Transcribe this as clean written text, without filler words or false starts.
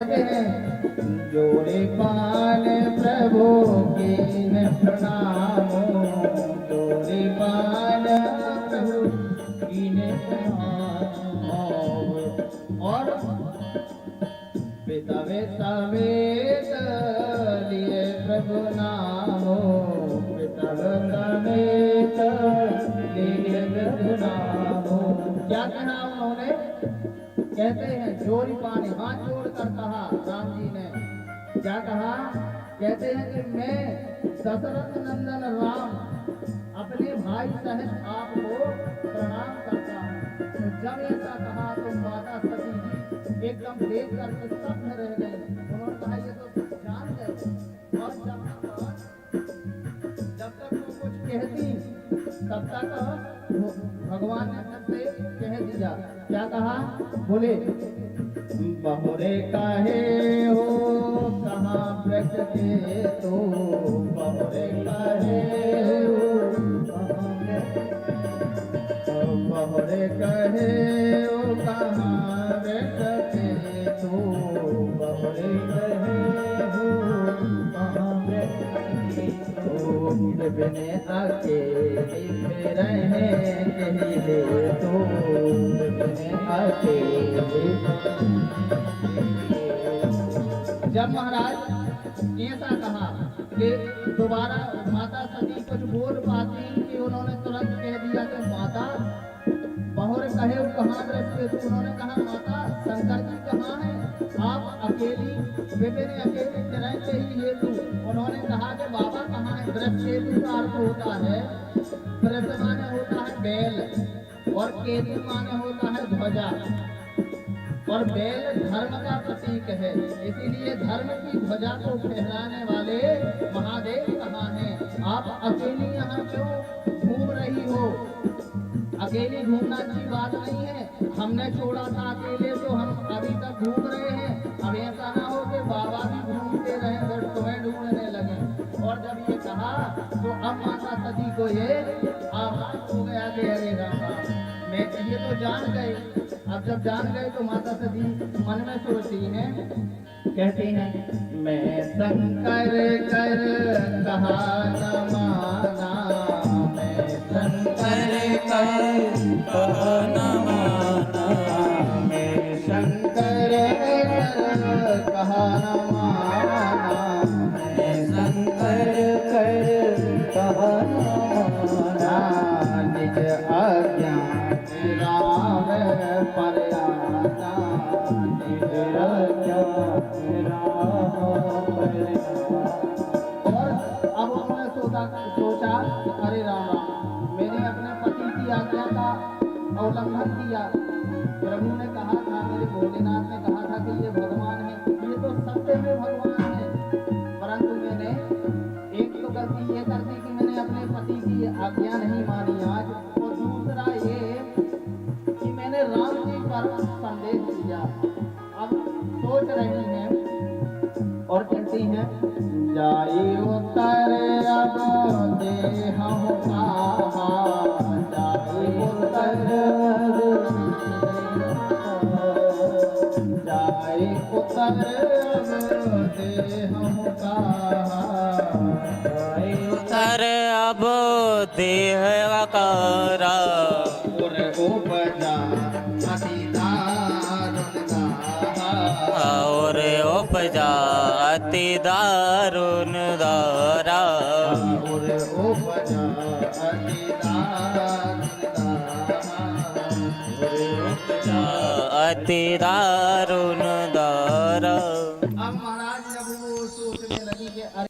जोड़े पान प्रभु कीन प्रणामो, जोड़े पान प्रभु कीन प्रणामो। और पितवे समेत लिए प्रभु नामो, पितव समेत लिए प्रभु नामो। क्या कहा उन्होंने? कहते हैं जोड़ी पानी, हाथ जोड़ कर कहा राम जी ने। क्या कहा? कहते हैं कि मैं दशरथ नंदन राम अपने भाई सहित आपको प्रणाम करता हूँ। तो जब ऐसा कहा तो माता सती जी एकदम देख करके स्तब्ध रह गए। उन्होंने कहा ये तो जान गए। और जब तक वो कुछ कहती तब तक भगवान ने सबसे कह दिया। क्या कहा? बोले बहुरे काहे हो कहाँ वृक्ष के तो, बहुरे काहे हो कहाँ बहुरे काहे हो कहाँ वृक्ष के तो, बहुरे काहे हो कहाँ वृक्ष के तो। बिने अकेले रहे कहिले तो, बिने अकेले। जब महाराज ऐसा कहा कि दोबारा माता सती कुछ बोल पाती कि उन्होंने तुरंत कह दिया कि माता बहुर कहे कहाँ वृक्ष तो। उन्होंने कहा माता शंकर जी कहाँ है? आप अकेली विपिन अकेले रहते ही हेतु। उन्होंने कहा कि बाबा कहाँ है? वृक्ष केतु का अर्थ होता है, वृक्ष माने होता है बैल और केतु माने होता है ध्वजा। और बैल धर्म का प्रतीक है, इसीलिए धर्म की ध्वजा को फहराने वाले महादेव कहाँ हैं? आप अकेली यहाँ क्यों घूम रही हो? अकेली घूमना अच्छी बात नहीं है। हमने छोड़ा था अकेले तो हम अभी तक घूम रहे हैं। अब ऐसा ना हो कि बाबा भी घूमते रहे फिर तुम्हें ढूंढने लगे। और जब ये कहा तो अब माता सती को ये आभास हो गया कि अरे राम मैं ये तो जान गए। अब जब जान गए तो माता सती मन में सोचती हैं, कहती हैं मैं शंकर कर कहा न माना, मैं शंकर कर कहा न माना, मैं शंकर कर कहा न माना, मैं शंकर कर कहा न माना। निज अज्ञान राम पर आना, निज अज्ञान राम पर आना। और अब उन्होंने सोचा अरे राम मैंने अपने पति की आज्ञा का उल्लंघन किया। प्रभु ने कहा था, मेरे भोलेनाथ ने कहा था कि ये भगवान है, ये तो सत्य में भगवान है। परंतु मैंने एक तो गलती ये कर दी कि मैंने अपने पति की आज्ञा नहीं मानी आज, और दूसरा ये कि मैंने राम जी पर संदेश दिया। अब सोच रही हैं और कहती हैं जाई उतर अब देहम कहा, जाई उतर जाई उतर अब देहम कहा, जाई उतर अब देह आकारा, और उपजा अति दारुण दारा, और उपजा अति दारुण दारा, और उपजा अति दारुण दारा, और उपजा अति दारुण दारा। अब महाराज जब वो सोचने लगी कि अरे